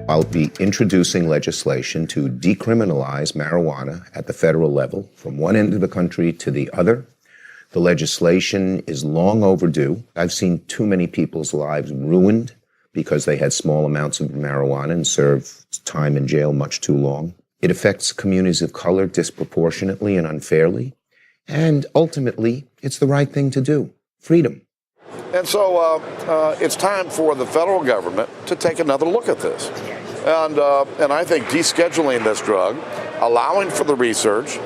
I'll be introducing legislation to decriminalize marijuana at the federal level from one end of the country to the other. The legislation is long overdue. I've seen too many people's lives ruined because they had small amounts of marijuana and served time in jail much too long. It affects communities of color disproportionately and unfairly. And ultimately, it's the right thing to do. Freedom. And so it's time for the federal government to take another look at this. And I think descheduling this drug, allowing for the research,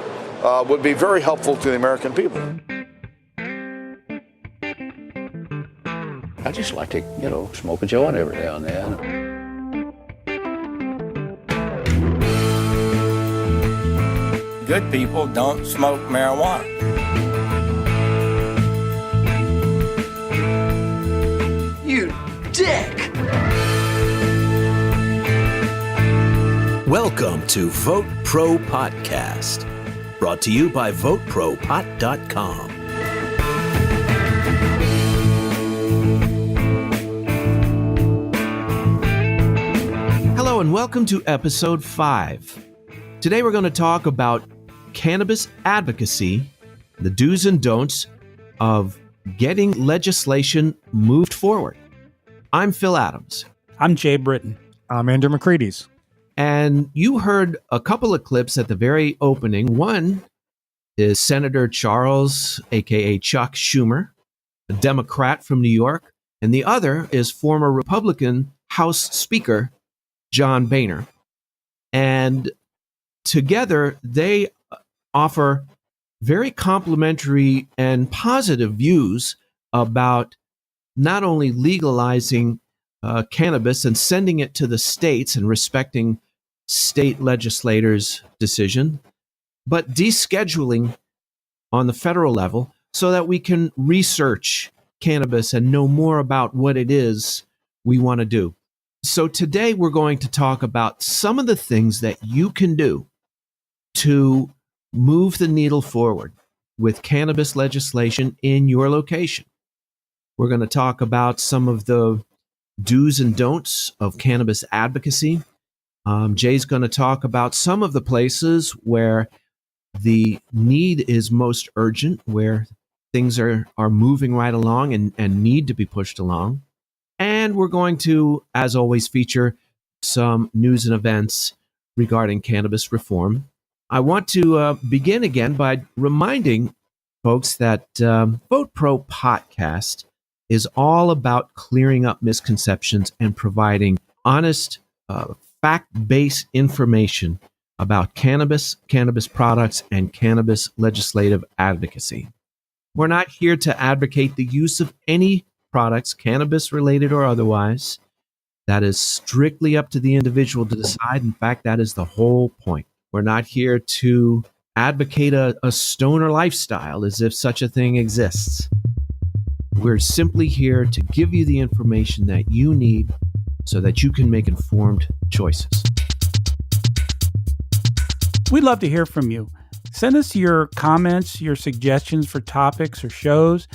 would be very helpful to the American people. I just like to, smoke a joint every now and then. Good people don't smoke marijuana. You dick! Welcome to VoteProPot-Cast, brought to you by VoteProPot.com. Hello and welcome to episode 5. Today we're going to talk about cannabis advocacy, the do's and don'ts of getting legislation moved forward. I'm Phil Adams. I'm Jay Britton. I'm Andrew McCready's. And you heard a couple of clips at the very opening. One is Senator Charles, a.k.a. Chuck Schumer, a Democrat from New York. And the other is former Republican House Speaker John Boehner. And together, they offer very complimentary and positive views about not only legalizing cannabis and sending it to the states and respecting state legislators' decision, but descheduling on the federal level so that we can research cannabis and know more about what it is we want to do. So today we're going to talk about some of the things that you can do to move the needle forward with cannabis legislation in your location. We're going to talk about some of the do's and don'ts of cannabis advocacy. Jay's going to talk about some of the places where the need is most urgent, where things are moving right along and need to be pushed along. And we're going to, as always, feature some news and events regarding cannabis reform. I want to begin again by reminding folks that VoteProPot-Cast is all about clearing up misconceptions and providing honest, fact-based information about cannabis products, and cannabis legislative advocacy. We're not here to advocate the use of any products, cannabis-related or otherwise. That is strictly up to the individual to decide. In fact, that is the whole point. We're not here to advocate a stoner lifestyle as if such a thing exists. We're simply here to give you the information that you need so that you can make informed choices. We'd love to hear from you. Send us your comments, your suggestions for topics or shows.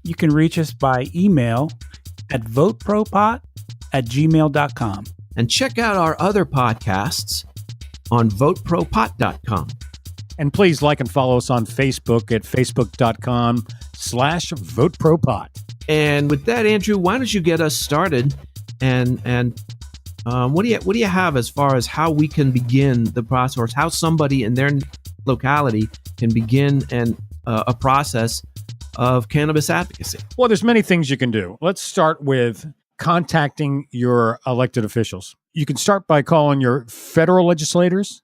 You can reach us by email at votepropot@gmail.com. And check out our other podcasts on VoteProPot.com. And please like and follow us on Facebook at facebook.com/VoteProPot. And with that, Andrew, why don't you get us started? And what do you have as far as how we can begin the process, how somebody in their locality can begin a process of cannabis advocacy? Well, there's many things you can do. Let's start with contacting your elected officials. You can start by calling your federal legislators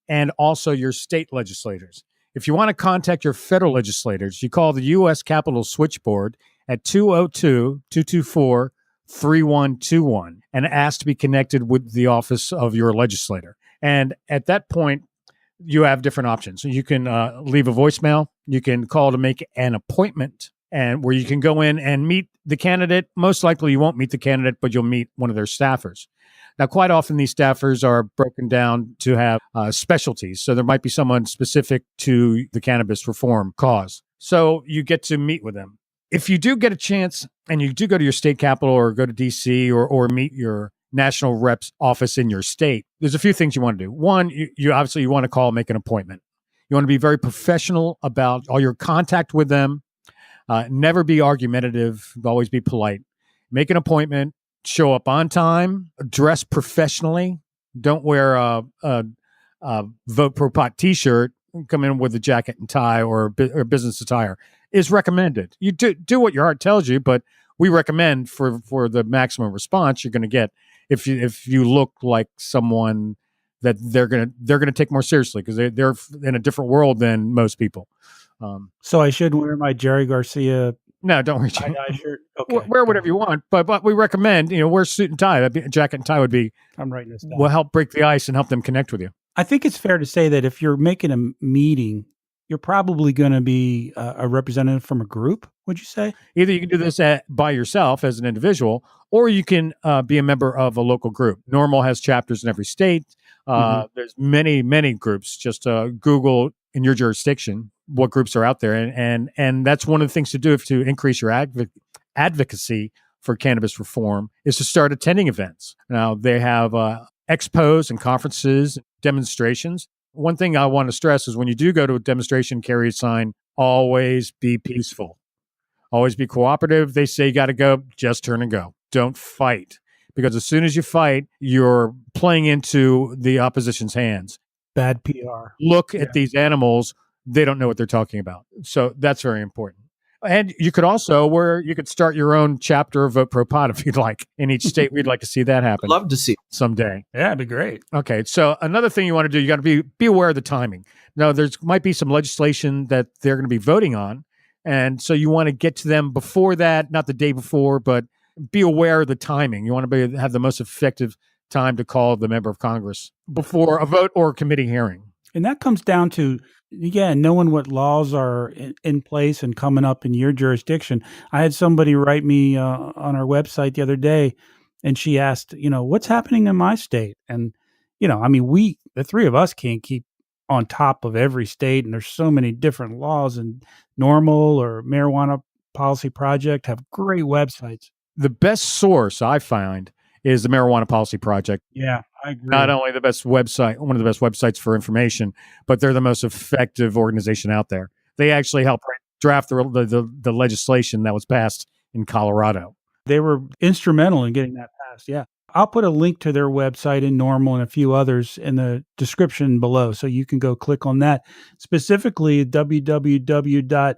and also your state legislators. If you want to contact your federal legislators, you call the U.S. Capitol Switchboard at 202-224-3121 and ask to be connected with the office of your legislator. And at that point, you have different options. So you can leave a voicemail. You can call to make an appointment, and where you can go in and meet the candidate. Most likely you won't meet the candidate, but you'll meet one of their staffers. Now, quite often these staffers are broken down to have specialties. So there might be someone specific to the cannabis reform cause. So you get to meet with them. If you do get a chance and you do go to your state capital or go to DC or meet your national rep's office in your state, there's a few things you want to do. One, you obviously you want to call, make an appointment. You want to be very professional about all your contact with them. Never be argumentative. Always be polite. Make an appointment. Show up on time. Dress professionally. Don't wear a Vote Pro Pot T-shirt. Come in with a jacket and tie or business attire is recommended. You do what your heart tells you, but we recommend for the maximum response you're going to get if you look like someone that they're gonna take more seriously because they're in a different world than most people. So I should wear my Jerry Garcia. No, don't wear tie shirt. Okay, wear whatever you want, but we recommend wear suit and tie. A jacket and tie would be. I'm writing this down. Will help break the ice and help them connect with you. I think it's fair to say that if you're making a meeting, you're probably going to be a representative from a group. Would you say? Either you can do this by yourself as an individual, or you can be a member of a local group. NORML has chapters in every state. There's many groups. Just Google in your jurisdiction what groups are out there, and that's one of the things to do to increase your advocacy for cannabis reform is to start attending events. Now they have expos and conferences, demonstrations. One thing I want to stress is when you do go to a demonstration, carry a sign, always be peaceful. Always be cooperative. They say you got to go, just turn and go. Don't fight. Because as soon as you fight, you're playing into the opposition's hands. Bad PR. Look at these animals. They don't know what they're talking about. So that's very important. And you could also, you could start your own chapter of Vote Pro Pot if you'd like. In each state, we'd like to see that happen. Love to see it someday. Yeah, it'd be great. Okay, so another thing you want to do, you got to be aware of the timing. Now, might be some legislation that they're going to be voting on, and so you want to get to them before that, not the day before, but be aware of the timing. You want to have the most effective time to call the member of Congress before a vote or a committee hearing. And that comes down to, knowing what laws are in place and coming up in your jurisdiction. I had somebody write me on our website the other day, and she asked, what's happening in my state? And, the three of us can't keep on top of every state, and there's so many different laws, and NORML or Marijuana Policy Project have great websites. The best source I find is the Marijuana Policy Project. Yeah, I agree. Not only the best website, one of the best websites for information, but they're the most effective organization out there. They actually helped draft the legislation that was passed in Colorado. They were instrumental in getting that passed, yeah. I'll put a link to their website in NORML and a few others in the description below, so you can go click on that. Specifically, www.mpp.org.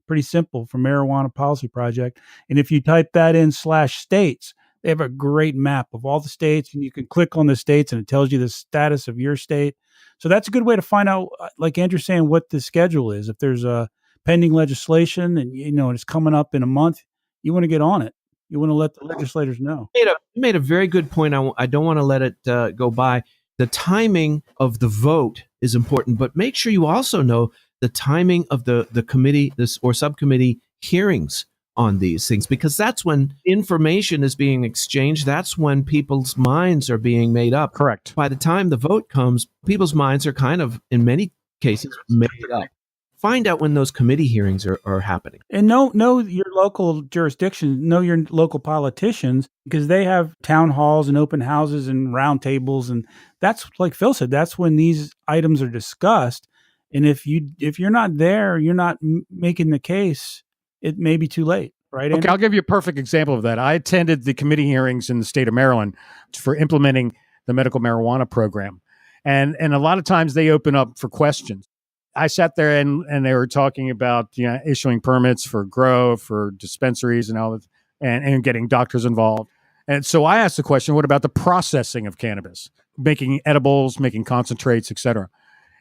Pretty simple, for Marijuana Policy Project. And if you type that in /states, they have a great map of all the states, and you can click on the states and it tells you the status of your state. So that's a good way to find out, like Andrew's saying, what the schedule is. If there's a pending legislation and it's coming up in a month, you want to get on it. You want to let the legislators know. You made a very good point. I don't want to let it go by. The timing of the vote is important, but make sure you also know the timing of the committee or subcommittee hearings on these things, because that's when information is being exchanged. That's when people's minds are being made up. Correct. By the time the vote comes, people's minds are kind of, in many cases, made up. Find out when those committee hearings are happening. And know your local jurisdiction, know your local politicians, because they have town halls and open houses and round tables. And that's, like Phil said, that's when these items are discussed. And if you're not there, you're not making the case, it may be too late, right, Andrew? Okay, I'll give you a perfect example of that. I attended the committee hearings in the state of Maryland for implementing the medical marijuana program. And a lot of times they open up for questions. I sat there and they were talking about issuing permits for grow, for dispensaries and all that, and getting doctors involved. And so I asked the question, what about the processing of cannabis, making edibles, making concentrates, et cetera?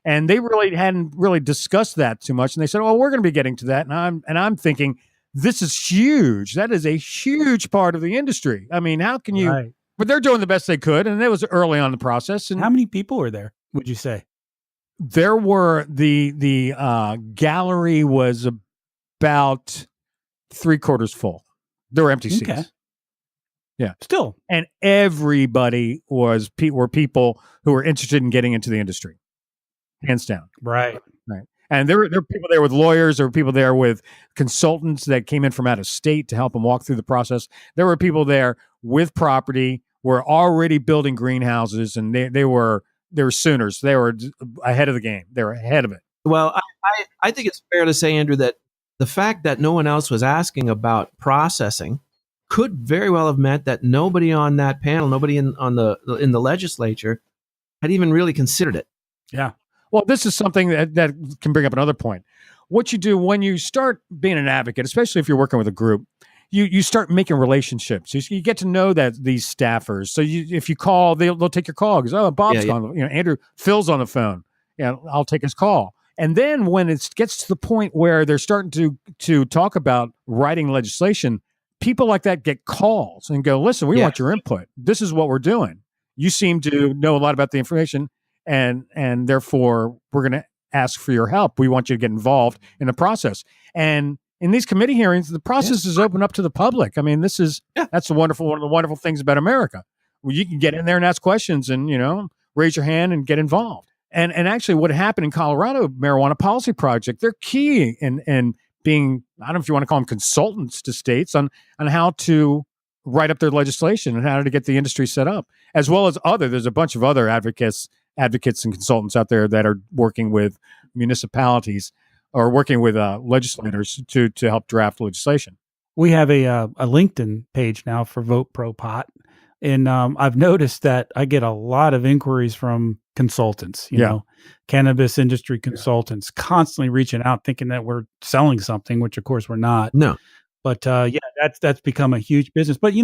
And they really hadn't really discussed that too much. And they said, "Oh, we're going to be getting to that." And I'm thinking, this is huge. That is a huge part of the industry. I mean, how can you? Right. But they're doing the best they could, and it was early on in the process. And how many people were there, would you say? There were the gallery was about 3/4 full. There were empty seats. Okay. Yeah, still, and everybody were people who were interested in getting into the industry. Hands down. Right. And And there were people there with lawyers, there were people there with consultants that came in from out of state to help them walk through the process. There were people there with property, were already building greenhouses, and they were Sooners. They were ahead of the game. They were ahead of it. Well, I think it's fair to say, Andrew, that the fact that no one else was asking about processing could very well have meant that nobody on that panel, nobody in the legislature, had even really considered it. Yeah. Well, this is something that can bring up another point. What you do when you start being an advocate, especially if you're working with a group, you start making relationships. You get to know these staffers. So if you call, they'll take your call. Because Bob's on. Andrew, Phil's on the phone. I'll take his call. And then when it gets to the point where they're starting to talk about writing legislation, people like that get calls and go, listen, we want your input. This is what we're doing. You seem to know a lot about the information, and therefore we're going to ask for your help. We want you to get involved in the process. And in these committee hearings, the process is open up to the public. I mean, that's one of the wonderful things about America. Well, you can get in there and ask questions and, raise your hand and get involved. And actually what happened in Colorado Marijuana Policy Project, they're key in being, I don't know if you want to call them consultants to states on how to write up their legislation and how to get the industry set up, as well as there's a bunch of other advocates and consultants out there that are working with municipalities or working with legislators to help draft legislation. We have a LinkedIn page now for Vote Pro Pot. And I've noticed that I get a lot of inquiries from consultants, cannabis industry consultants constantly reaching out thinking that we're selling something, which of course we're not. No. But that's become a huge business. But,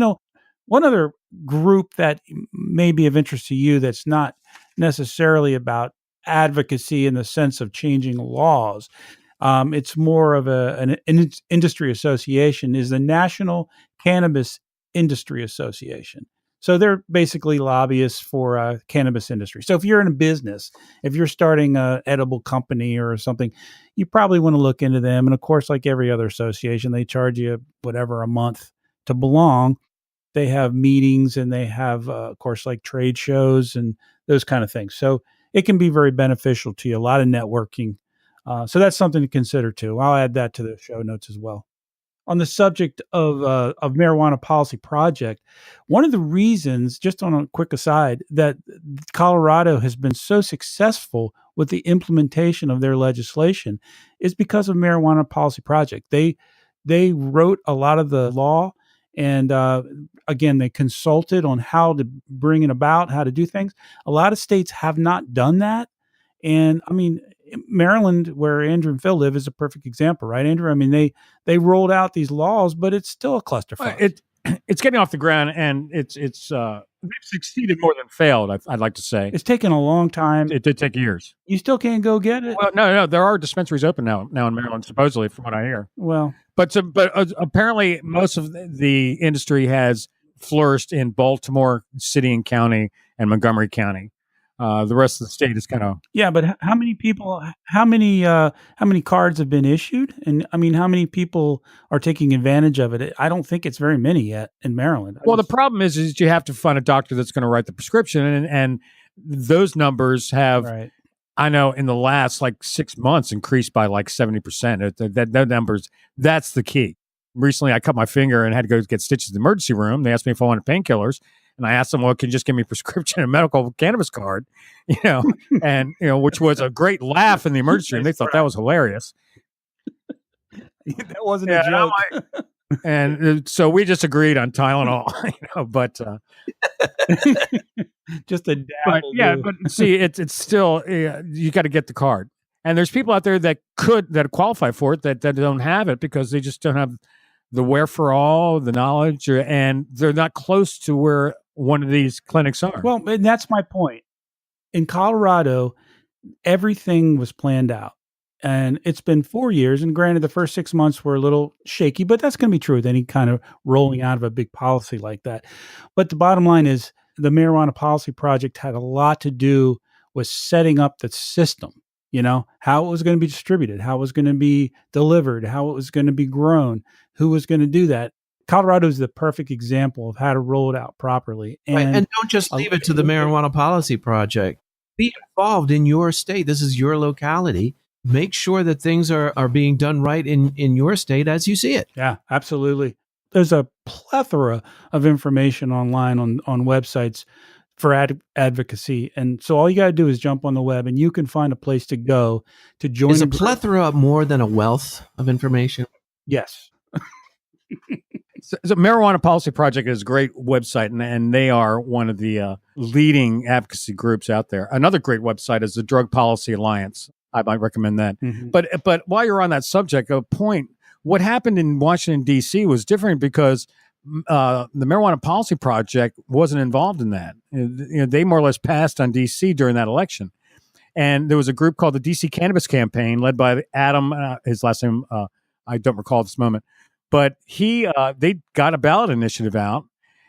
one other group that may be of interest to you that's not necessarily about advocacy in the sense of changing laws, it's more of an industry association, is the National Cannabis Industry Association. So they're basically lobbyists for cannabis industry. So if you're in a business, if you're starting an edible company or something, you probably want to look into them. And of course, like every other association, they charge you whatever a month to belong. They have meetings and they have, of course, like trade shows and those kind of things. So it can be very beneficial to you, a lot of networking. So that's something to consider too. I'll add that to the show notes as well. On the subject of Marijuana Policy Project, one of the reasons, just on a quick aside, that Colorado has been so successful with the implementation of their legislation is because of Marijuana Policy Project. They wrote a lot of the law, and again, they consulted on how to bring it about, how to do things. A lot of states have not done that, and I mean, Maryland, where Andrew and Phil live, is a perfect example, right, Andrew? I mean, they rolled out these laws, but it's still a clusterfuck. It's getting off the ground, and it's they've succeeded more than failed. I'd like to say it's taken a long time. It did take years. You still can't go get it. Well, no, there are dispensaries open now in Maryland, supposedly, from what I hear. Well, but apparently, most of the industry has flourished in Baltimore City and County and Montgomery County. The rest of the state is kind of but how many people? How many cards have been issued? And I mean, how many people are taking advantage of it? I don't think it's very many yet in Maryland. The problem is you have to find a doctor that's going to write the prescription, and those numbers have, I know, in the last 6 months increased by 70%. That numbers, that's the key. Recently, I cut my finger and had to go get stitches in the emergency room. They asked me if I wanted painkillers. And I asked them, well, can you just give me a prescription and medical cannabis card, and, which was a great laugh in the emergency room. They thought that was hilarious. That wasn't a joke. And so we just agreed on Tylenol, but just a dabble. But see, it's still, you got to get the card. And there's people out there that qualify for it that don't have it because they just don't have the wherefore, the knowledge, and they're not close to where one of these clinics are. Well, and that's my point. In Colorado, everything was planned out. And it's been 4 years. And granted, the first 6 months were a little shaky, but that's going to be true with any kind of rolling out of a big policy like that. But the bottom line is the Marijuana Policy Project had a lot to do with setting up the system, how it was going to be distributed, how it was going to be delivered, how it was going to be grown, who was going to do that. Colorado is the perfect example of how to roll it out properly. And don't just leave it to the Marijuana Policy Project. Be involved in your state. This is your locality. make sure that things are being done right in your state as you see it. Yeah, absolutely. There's a plethora of information online on websites for advocacy. And so all you got to do is jump on the web and you can find a place to go to join. Is a plethora more than a wealth of information? Yes. So Marijuana Policy Project is a great website, and they are one of the leading advocacy groups out there. Another great website is the Drug Policy Alliance. I might recommend that. Mm-hmm. But while you're on that subject, what happened in Washington, D.C. was different because the Marijuana Policy Project wasn't involved in that. They more or less passed on D.C. during that election. And there was a group called the D.C. Cannabis Campaign led by Adam, his last name I don't recall at this moment. But they got a ballot initiative out.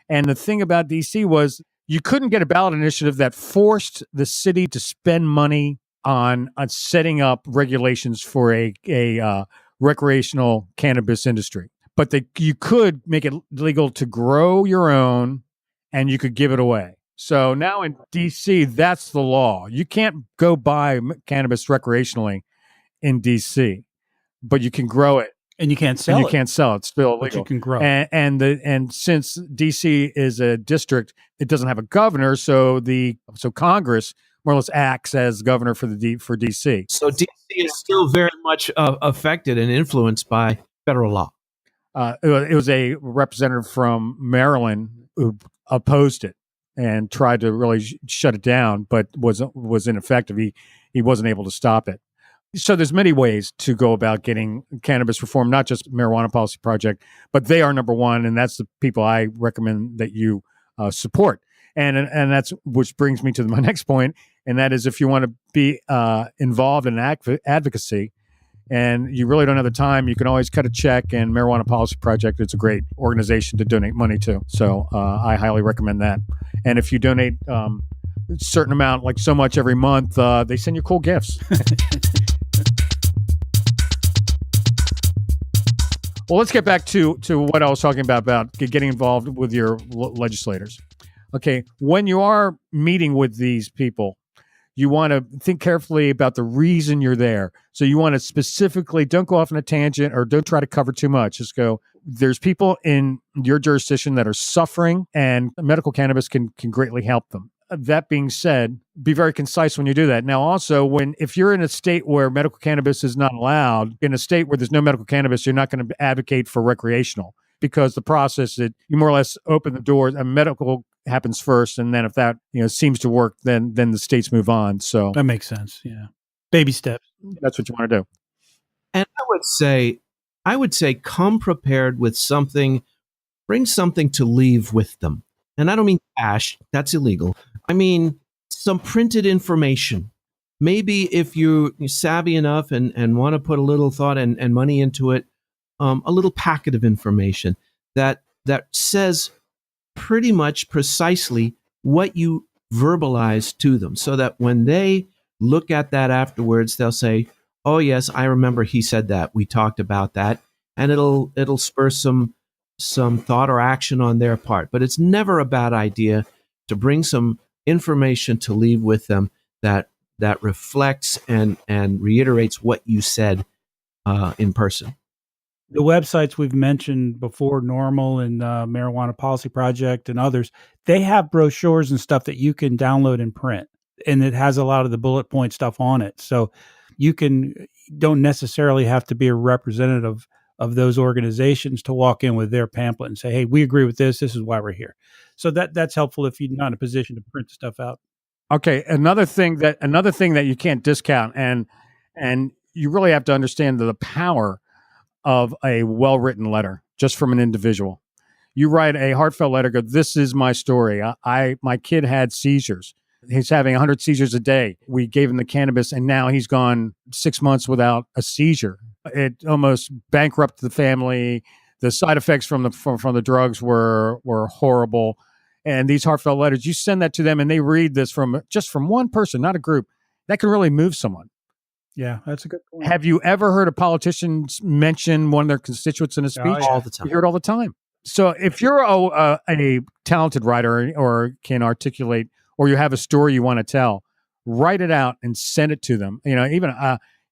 And the thing about D.C. was you couldn't get a ballot initiative that forced the city to spend money on setting up regulations for a recreational cannabis industry. But you could make it legal to grow your own and you could give it away. So now in D.C., that's the law. You can't go buy cannabis recreationally in D.C., but you can grow it. And you can't sell it. You can't sell it. It's still illegal. But you can grow. And since D.C. is a district, it doesn't have a governor, so Congress more or less acts as governor for D.C. So D.C. is still very much affected and influenced by federal law. It was a representative from Maryland who opposed it and tried to really shut it down, but was ineffective. He wasn't able to stop it. So there's many ways to go about getting cannabis reform, not just Marijuana Policy Project, but they are number one, and that's the people I recommend that you support. And that's which brings me to my next point, and that is if you want to be involved in advocacy, and you really don't have the time, you can always cut a check. And Marijuana Policy Project, it's a great organization to donate money to. So I highly recommend that. And if you donate a certain amount, like so much every month, they send you cool gifts. Well, let's get back to what I was talking about getting involved with your legislators. Okay, when you are meeting with these people, you want to think carefully about the reason you're there. So you want to specifically, don't go off on a tangent or don't try to cover too much. Just go, there's people in your jurisdiction that are suffering and medical cannabis can greatly help them. That being said, be very concise when you do that. Now, also, if you're in a state where medical cannabis is not allowed, in a state where there's no medical cannabis, you're not going to advocate for recreational because the process that you more or less open the doors and medical happens first, and then if that seems to work, then the states move on. So that makes sense. Yeah, baby steps. That's what you want to do. And I would say, come prepared with something. Bring something to leave with them. And I don't mean cash, that's illegal. I mean, some printed information. Maybe if you're savvy enough and want to put a little thought and money into it, a little packet of information that says pretty much precisely what you verbalize to them, so that when they look at that afterwards, they'll say, oh, yes, I remember he said that. We talked about that. And it'll spur some thought or action on their part. But it's never a bad idea to bring some information to leave with them that reflects and reiterates what you said in person. The websites we've mentioned before, NORML and Marijuana Policy Project and others, they have brochures and stuff that you can download and print. And it has a lot of the bullet point stuff on it. So you don't necessarily have to be a representative of those organizations to walk in with their pamphlet and say, hey, we agree with this. This is why we're here. So that's helpful if you're not in a position to print stuff out. Okay. Another thing that you can't discount, and you really have to understand the power of a well-written letter just from an individual. You write a heartfelt letter, go, this is my story. My kid had seizures. He's having 100 seizures a day. We gave him the cannabis, and now he's gone 6 months without a seizure. It almost bankrupted the family. The side effects from the drugs were horrible. And these heartfelt letters, you send that to them, and they read this from one person, not a group. That can really move someone. Yeah, that's a good point. Have you ever heard a politician mention one of their constituents in a speech? Yeah. All the time. You hear it all the time. So if you're a talented writer or can articulate, or you have a story you want to tell, write it out and send it to them. Even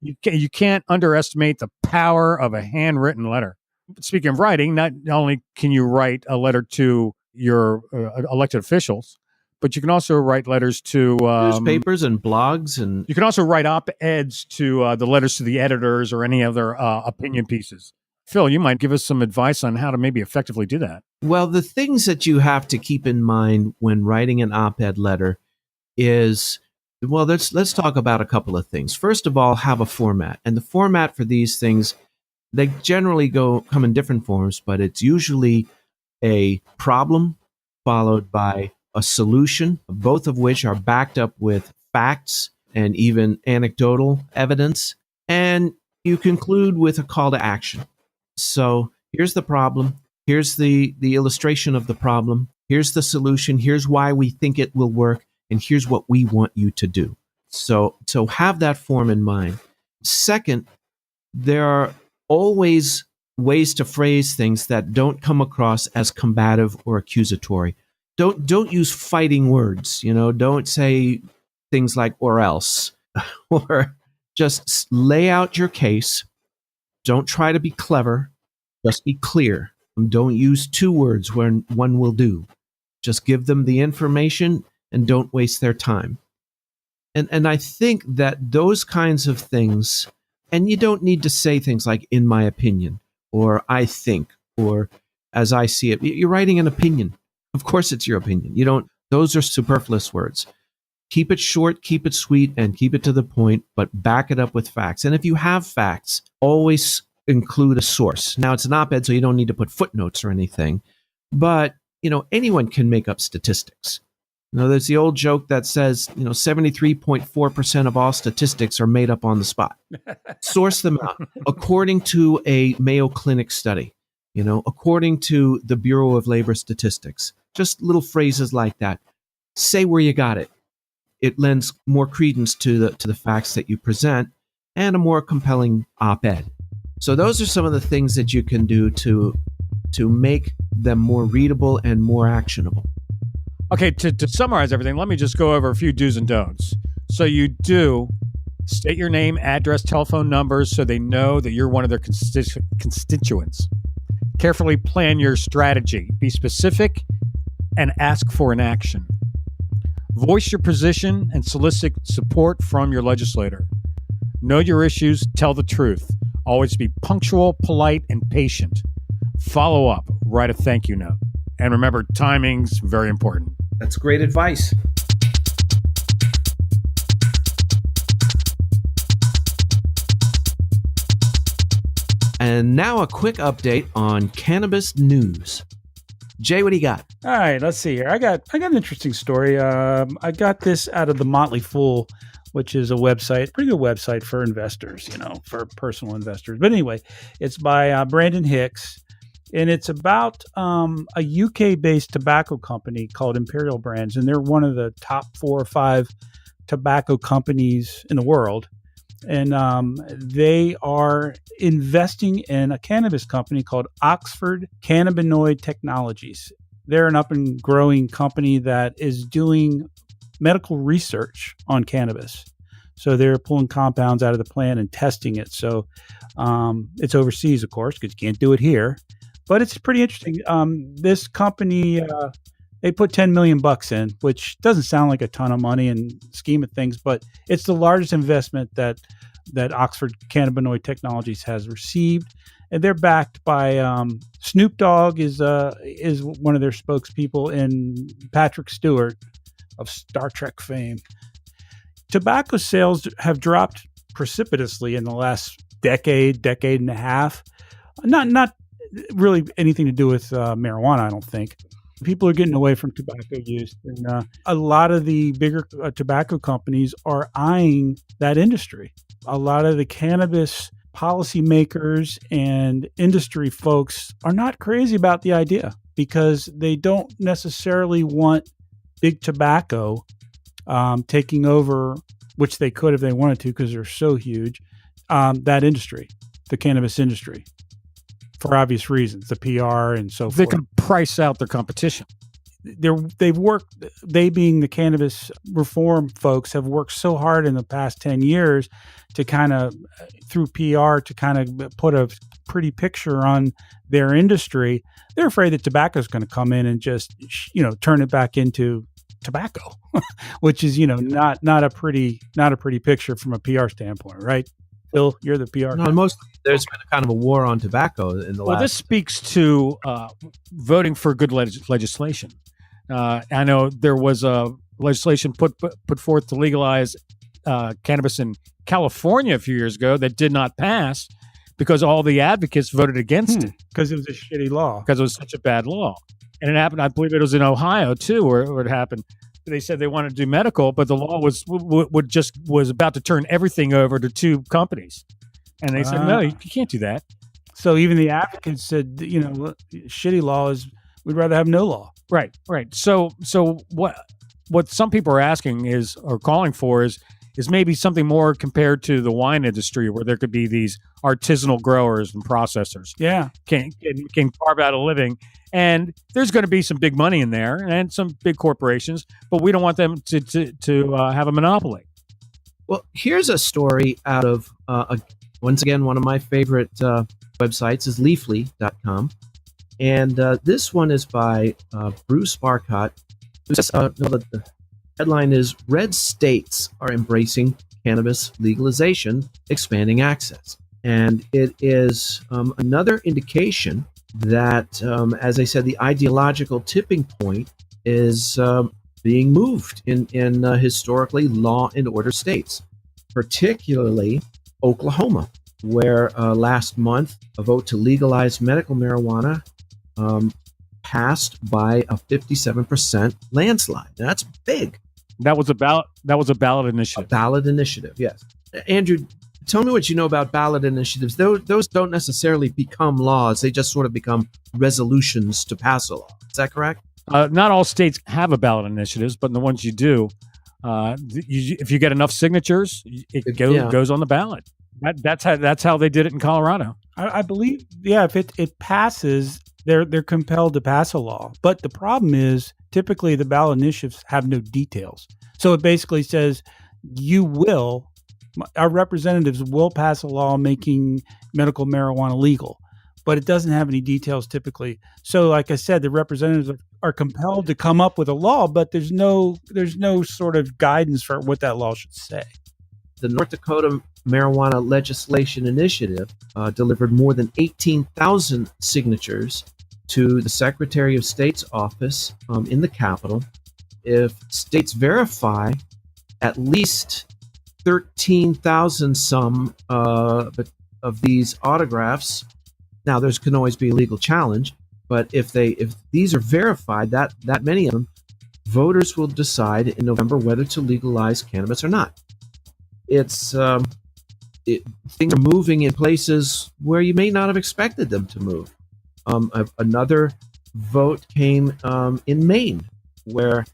You can't underestimate the power of a handwritten letter. Speaking of writing, not only can you write a letter to your elected officials, but you can also write letters to newspapers and blogs, and you can also write op-eds to the letters to the editors or any other opinion pieces. Phil, you might give us some advice on how to maybe effectively do that. well, the things that you have to keep in mind when writing an op-ed letter is, well, let's talk about a couple of things. First of all, have a format, and the format for these things, they generally come in different forms, but it's usually a problem followed by a solution, both of which are backed up with facts and even anecdotal evidence, and you conclude with a call to action. So here's the problem. Here's the illustration of the problem. Here's the solution. Here's why we think it will work. And here's what we want you to do. So have that form in mind. Second, there are always ways to phrase things that don't come across as combative or accusatory. Don't use fighting words. Don't say things like "or else," or just lay out your case. Don't try to be clever. Just be clear. Don't use two words when one will do. Just give them the information and don't waste their time. And I think that those kinds of things, and you don't need to say things like "in my opinion" or "I think" or "as I see it." You're writing an opinion. Of course it's your opinion. Those are superfluous words. Keep it short, keep it sweet, and keep it to the point, but back it up with facts. And if you have facts, always include a source. Now, it's an op-ed, so you don't need to put footnotes or anything, but anyone can make up statistics. There's the old joke that says 73.4% of all statistics are made up on the spot. Source them out according to a Mayo Clinic study, according to the Bureau of Labor Statistics. Just little phrases like that. Say where you got it. It lends more credence to the facts that you present and a more compelling op-ed. So those are some of the things that you can do to make them more readable and more actionable. Okay, to summarize everything, let me just go over a few do's and don'ts. So you do state your name, address, telephone numbers so they know that you're one of their constituents. Carefully plan your strategy. Be specific and ask for an action. Voice your position and solicit support from your legislator. Know your issues, tell the truth. Always be punctual, polite, and patient. Follow up, write a thank you note. And remember, timing's very important. That's great advice. And now a quick update on cannabis news. Jay, what do you got? All right, let's see here. I got an interesting story. I got this out of the Motley Fool, which is a website, pretty good website for investors, for personal investors. But anyway, it's by Brandon Hicks, and it's about a UK-based tobacco company called Imperial Brands, and they're one of the top 4 or 5 tobacco companies in the world. And they are investing in a cannabis company called Oxford Cannabinoid Technologies. They're an up and growing company that is doing medical research on cannabis. So they're pulling compounds out of the plant and testing it. So it's overseas, of course, because you can't do it here. But it's pretty interesting. This company, they put $10 million in, which doesn't sound like a ton of money in the scheme of things, but it's the largest investment that Oxford Cannabinoid Technologies has received. And they're backed by Snoop Dogg is one of their spokespeople, and Patrick Stewart of Star Trek fame. Tobacco sales have dropped precipitously in the last decade and a half. Not really anything to do with marijuana, I don't think. People are getting away from tobacco use, and a lot of the bigger tobacco companies are eyeing that industry. A lot of the cannabis policymakers and industry folks are not crazy about the idea because they don't necessarily want big tobacco taking over, which they could if they wanted to because they're so huge, that industry, the cannabis industry. For obvious reasons, the PR and so forth. They can price out their competition. they being the cannabis reform folks have worked so hard in the past 10 years to kind of, through PR, to kind of put a pretty picture on their industry. They're afraid that tobacco is going to come in and just, turn it back into tobacco, which is, not a pretty picture from a PR standpoint, right? Bill, you're the PR guy. No, there's been a kind of a war on tobacco in the last. Well, this speaks to voting for good legislation. I know there was a legislation put forth to legalize cannabis in California a few years ago that did not pass because all the advocates voted against it because it was a shitty law. Because it was such a bad law. And it happened, I believe it was in Ohio too, where it happened. They said they wanted to do medical, but the law was about to turn everything over to two companies. And they said, no, you can't do that. So even the advocates said, shitty law is, we'd rather have no law. Right. So what some people are asking or calling for is maybe something more compared to the wine industry, where there could be these artisanal growers and processors. Yeah, can carve out a living, and there's going to be some big money in there and some big corporations, but we don't want them to have a monopoly. Well, here's a story out of once again, one of my favorite websites is Leafly.com. And this one is by Bruce Barcott. Who says, the headline is Red States Are Embracing Cannabis Legalization, Expanding Access. And it is another indication that, as I said, the ideological tipping point is being moved in historically law and order states, particularly Oklahoma, where last month a vote to legalize medical marijuana passed by a 57% landslide. That's big. That was a ballot initiative. A ballot initiative, yes. Andrew, tell me what you know about ballot initiatives. Those don't necessarily become laws. They just sort of become resolutions to pass a law. Is that correct? Not all states have a ballot initiatives, but in the ones you do, if you get enough signatures, it goes on the ballot. That's how they did it in Colorado. I believe, if it passes, they're compelled to pass a law. But the problem is, typically the ballot initiatives have no details. So it basically says our representatives will pass a law making medical marijuana legal, but it doesn't have any details typically. So like I said, the representatives are compelled to come up with a law, but there's no sort of guidance for what that law should say. The North Dakota Marijuana Legislation Initiative delivered more than 18,000 signatures to the Secretary of State's office in the Capitol. If states verify at least 13,000 some of these autographs, now there can always be a legal challenge, but if these are verified, that many of them, voters will decide in November whether to legalize cannabis or not. Things are moving in places where you may not have expected them to move. Another vote came in Maine, where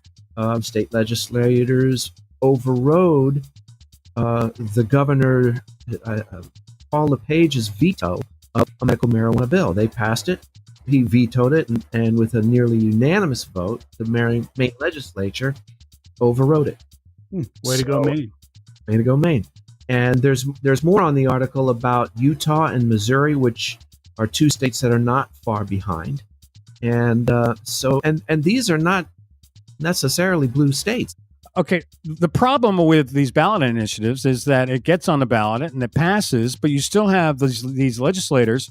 state legislators overrode the governor Paul LePage's veto of a medical marijuana bill. They passed it. He vetoed it, and with a nearly unanimous vote, the Maine legislature overrode it. Way to go, Maine. Way to go, Maine. And there's more on the article about Utah and Missouri, which are two states that are not far behind. And these are not necessarily blue states. Okay, the problem with these ballot initiatives is that it gets on the ballot and it passes, but you still have these legislators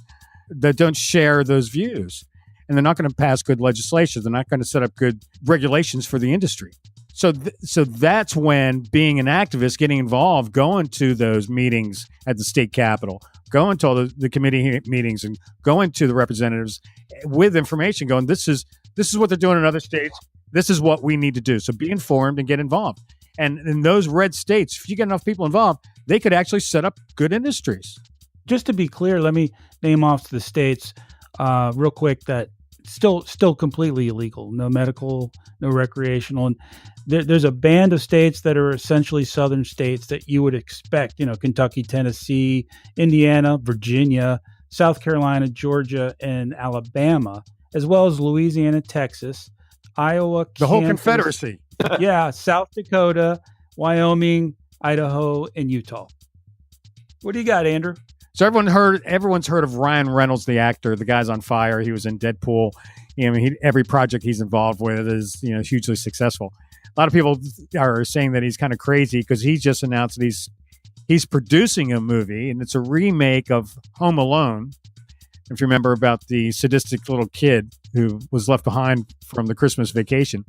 that don't share those views. And they're not going to pass good legislation. They're not going to set up good regulations for the industry. So that's when being an activist, getting involved, going to those meetings at the state capitol, going to all the committee meetings and going to the representatives with information going, this is what they're doing in other states. This is what we need to do. So be informed and get involved. And in those red states, if you get enough people involved, they could actually set up good industries. Just to be clear, let me name off the states real quick that still completely illegal. No medical, no recreational. And there's a band of states that are essentially southern states that you would expect, Kentucky, Tennessee, Indiana, Virginia, South Carolina, Georgia, and Alabama, as well as Louisiana, Texas, Iowa, The whole Kansas, Confederacy. yeah, South Dakota, Wyoming, Idaho, and Utah. What do you got, Andrew? So everyone's heard of Ryan Reynolds, the actor. The guy's on fire. He was in Deadpool. Every project he's involved with is hugely successful. A lot of people are saying that he's kind of crazy because he just announced that he's producing a movie, and it's a remake of Home Alone. If you remember about the sadistic little kid who was left behind from the Christmas Vacation.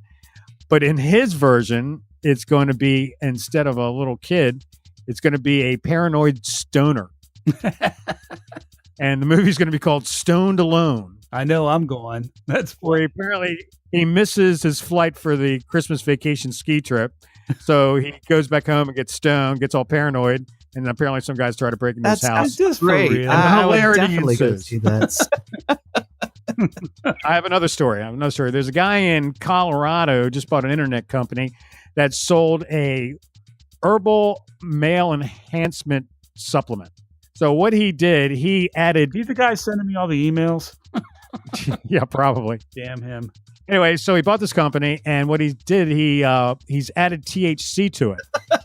But in his version, it's going to be, instead of a little kid, it's going to be a paranoid stoner. And the movie's going to be called Stoned Alone. I know I'm going. That's where apparently he misses his flight for the Christmas Vacation ski trip. So he goes back home and gets stoned, gets all paranoid, and apparently some guys try to break into his house. That's great. I would definitely go see that. I have another story. There's a guy in Colorado who just bought an internet company that sold a herbal male enhancement supplement. So what he did, he added... He's the guy sending me all the emails. Yeah, probably. Damn him. Anyway, so he bought this company, and what he did, he's added THC to it.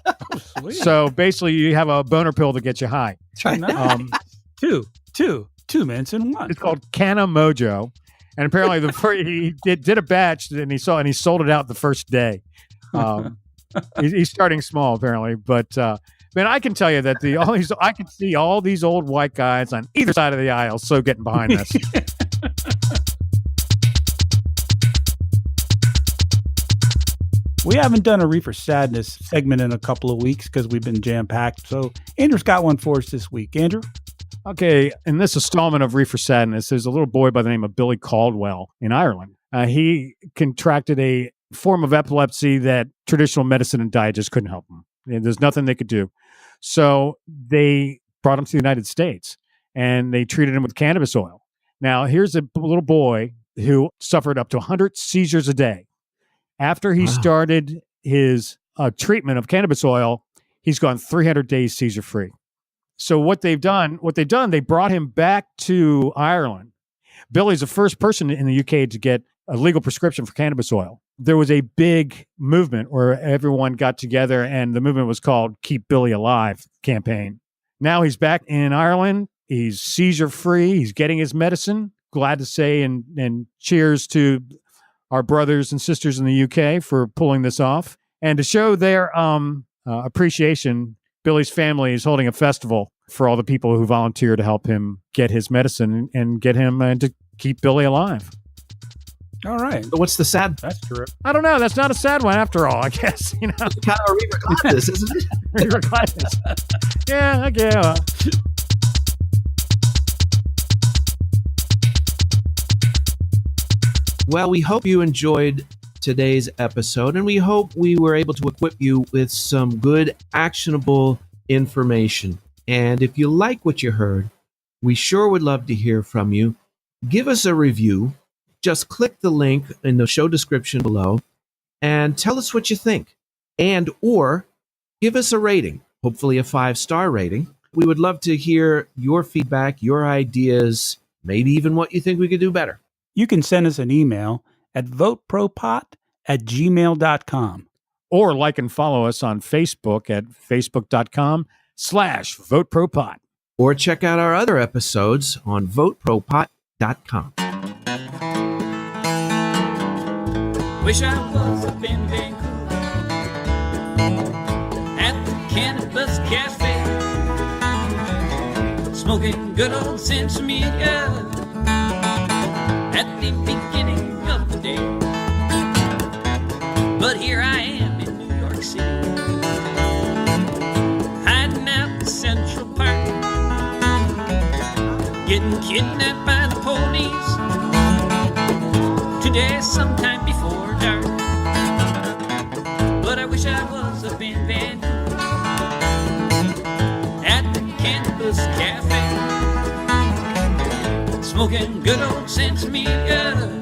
Oh, sweet. So basically, you have a boner pill to get you high. Nice. Two mints in one. It's called Canna Mojo, and apparently he did a batch, and he sold it out the first day. He's starting small, apparently, but. Man, I can tell you that I can see all these old white guys on either side of the aisle so getting behind this. We haven't done a Reefer Sadness segment in a couple of weeks because we've been jam-packed. So Andrew's got one for us this week. Andrew? Okay, in this installment of Reefer Sadness, there's a little boy by the name of Billy Caldwell in Ireland. He contracted a form of epilepsy that traditional medicine and diet just couldn't help him. There's nothing they could do. So they brought him to the United States and they treated him with cannabis oil. Now, here's a little boy who suffered up to 100 seizures a day. After he started his treatment of cannabis oil, he's gone 300 days seizure free. So what they've done, they brought him back to Ireland. Billy's the first person in the UK to get a legal prescription for cannabis oil. There was a big movement where everyone got together, and the movement was called Keep Billy Alive campaign. Now he's back in Ireland. He's seizure free. He's getting his medicine. Glad to say, and cheers to our brothers and sisters in the UK for pulling this off. And to show their appreciation, Billy's family is holding a festival for all the people who volunteer to help him get his medicine and get him to keep Billy alive. All right. So what's the sad? That's true. I don't know. That's not a sad one after all, I guess. Kind of a Reaver Gladys, isn't it? Reaver Gladys. Yeah, okay. Well, we hope you enjoyed today's episode, and we hope we were able to equip you with some good, actionable information. And if you like what you heard, we sure would love to hear from you. Give us a review. Just click the link in the show description below and tell us what you think. And or give us a rating, hopefully a 5-star rating. We would love to hear your feedback, your ideas, maybe even what you think we could do better. You can send us an email at votepropot@gmail.com. Or like and follow us on Facebook at facebook.com/VoteProPot. Or check out our other episodes on VoteProPot.com. Wish I was up in Vancouver at the Cannabis Cafe, smoking good old Sensimilla at the beginning of the day. But here I am in New York City, hiding out in Central Park, getting kidnapped by the police today sometime before dark. But I wish I was up in Vancouver at the Cannabis Cafe, smoking good old Sensimilla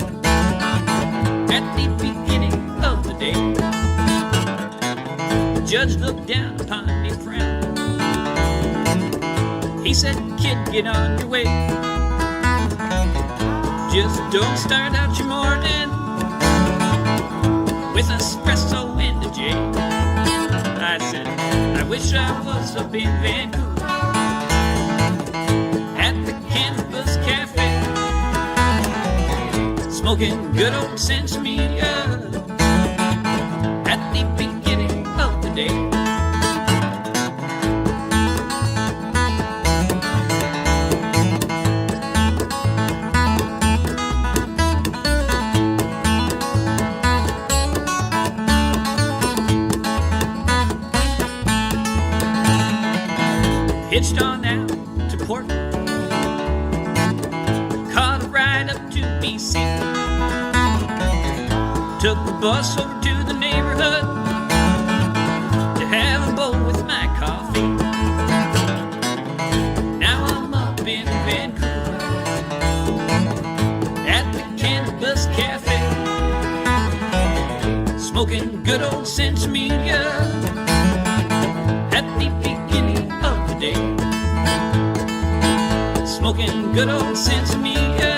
at the beginning of the day. The judge looked down upon me, frowned. He said, "Kid, get on your way. Just don't start out your morning with espresso and a J. I said, I wish I was up in Vancouver at the Cannabis Cafe, smoking good old sense media at the beginning of the day. Hitched on out to Portland, caught a ride up to BC, took the bus over to the neighborhood to have a bowl with my coffee. Now I'm up in Vancouver at the Cannabis Cafe, smoking good old sense media at the beginning of the day. Smoking good old sense media